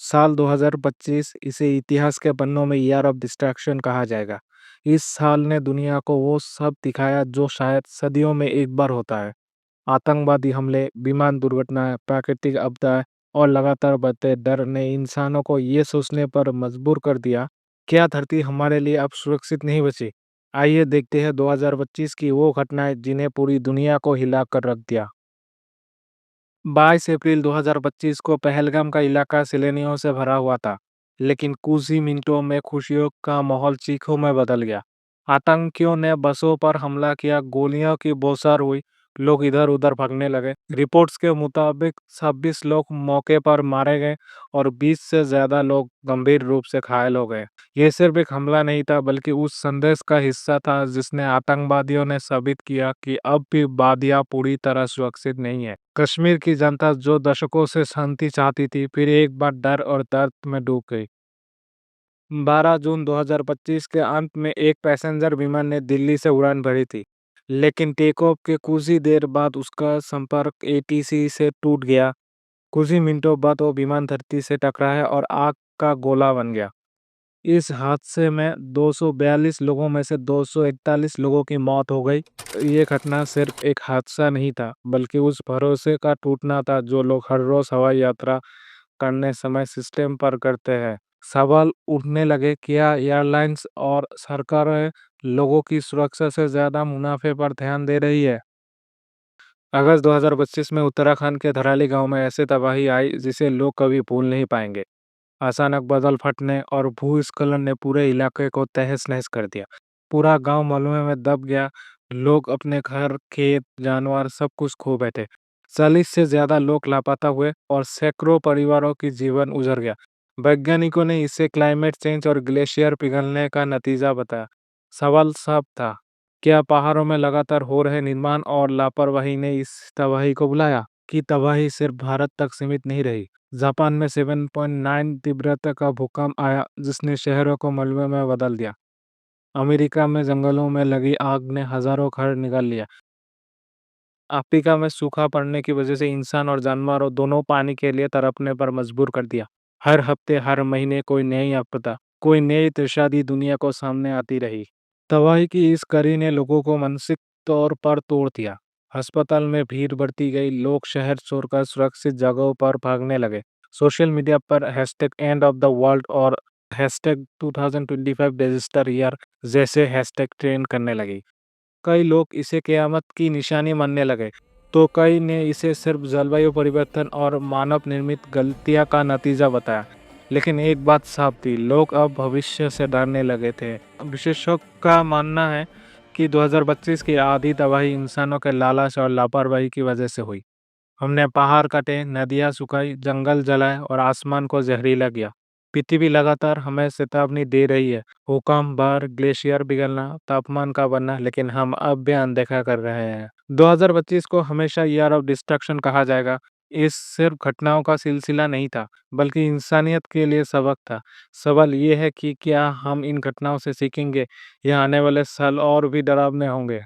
साल 2025 इसे इतिहास के पन्नों में ईयर ऑफ डिस्ट्रैक्शन कहा जाएगा। इस साल ने दुनिया को वो सब दिखाया जो शायद सदियों में एक बार होता है। आतंकवादी हमले, विमान दुर्घटनाएं, प्राकृतिक आपदाएं और लगातार बढ़ते डर ने इंसानों को ये सोचने पर मजबूर कर दिया, क्या धरती हमारे लिए अब सुरक्षित नहीं बची? आइए देखते हैं 2025 की वो घटनाएं जिन्हें पूरी दुनिया को हिला कर रख दिया। 22 अप्रैल 2025 को पहलगाम का इलाका सैलानियों से भरा हुआ था, लेकिन कुछ ही मिनटों में खुशियों का माहौल चीखों में बदल गया। आतंकियों ने बसों पर हमला किया, गोलियों की बौछार हुई, लोग इधर-उधर भागने लगे। रिपोर्ट्स के मुताबिक 26 लोग मौके पर मारे गए और 20 से ज़्यादा लोग गंभीर रूप से घायल हो गए। ये सिर्फ एक हमला नहीं था, बल्कि उस संदेश का हिस्सा था जिसने आतंकवादियों ने साबित किया कि अब भी वादियाँ पूरी तरह सुरक्षित नहीं है। कश्मीर की जनता जो दशकों से शांति चाहती थी, फिर एक बार डर और दर्द में डूब गई। 12 जून 2025 के अंत में एक पैसेंजर विमान ने दिल्ली से उड़ान भरी थी, लेकिन टेक ऑफ के कुछ ही देर बाद उसका संपर्क एटीसी से टूट गया। कुछ ही मिनटों बाद वो विमान धरती से टकराया और आग का गोला बन गया। इस हादसे में 242 लोगों में से 241 लोगों की मौत हो गई। ये घटना सिर्फ एक हादसा नहीं था, बल्कि उस भरोसे का टूटना था जो लोग हर रोज हवाई यात्रा करने समय सिस्टम पर करते हैं। सवाल उठने लगे, क्या एयरलाइंस और सरकारें लोगों की सुरक्षा से ज्यादा मुनाफे पर ध्यान दे रही है? अगस्त 2025 में उत्तराखंड के धराली गांव में ऐसी तबाही आई जिसे लोग कभी भूल नहीं पाएंगे। अचानक बादल फटने और भूस्खलन ने पूरे इलाके को तहस-नहस कर दिया। पूरा गांव मलबे में दब गया। लोग अपने घर, खेत, जानवर सब कुछ खो बैठे। 40 से ज्यादा लोग लापता हुए और सैकड़ों परिवारों की जीवन उजड़ गया। वैज्ञानिकों ने इसे क्लाइमेट चेंज और ग्लेशियर पिघलने का नतीजा बताया। सवाल साफ था, क्या पहाड़ों में लगातार हो रहे निर्माण और लापरवाही ने इस तबाही को बुलाया? कि तबाही सिर्फ भारत तक सीमित नहीं रही। जापान में 7.9 तीव्रता का भूकंप आया जिसने शहरों को मलबे में बदल दिया। अमेरिका में जंगलों में लगी आग ने हजारों घर निकाल लिया। अफ्रीका में सूखा पड़ने की वजह से इंसान और जानवरों दोनों पानी के लिए तड़पने पर मजबूर कर दिया। हर हफ्ते, हर महीने कोई नई आपदा, कोई नई त्रासदी दुनिया को सामने आती रही। तबाही की इस कड़ी ने लोगों को मानसिक तौर पर तोड़ दिया। अस्पताल में भीड़ बढ़ती गई, लोग शहर छोड़कर सुरक्षित जगहों पर भागने लगे। सोशल मीडिया पर hashtag end of the world और हैशटैग 2025 डिजास्टर ईयर जैसे हैशटैग ट्रेंड करने लगी। कई लोग इसे क़यामत की निशानी मानने लगे, तो कई ने इसे सिर्फ जलवायु परिवर्तन और मानव निर्मित गलतियां का नतीजा बताया। लेकिन एक बात साफ थी, लोग अब भविष्य से डरने लगे थे। विशेषज्ञों का मानना है कि 2025 की आधी तबाही इंसानों के लालच और लापरवाही की वजह से हुई। हमने पहाड़ काटे, नदियाँ सुखाई, जंगल जलाए और आसमान को जहरीला किया। पृथ्वी लगातार हमें चेतावनी दे रही है, भूकंप, बाढ़, ग्लेशियर पिघलना, तापमान का बढ़ना, लेकिन हम अब भी अनदेखा कर रहे हैं। 2025 को हमेशा ईयर ऑफ डिस्ट्रक्शन कहा जाएगा। इस सिर्फ घटनाओं का सिलसिला नहीं था, बल्कि इंसानियत के लिए सबक था। सवाल ये है कि क्या हम इन घटनाओं से सीखेंगे या आने वाले साल और भी डरावने होंगे?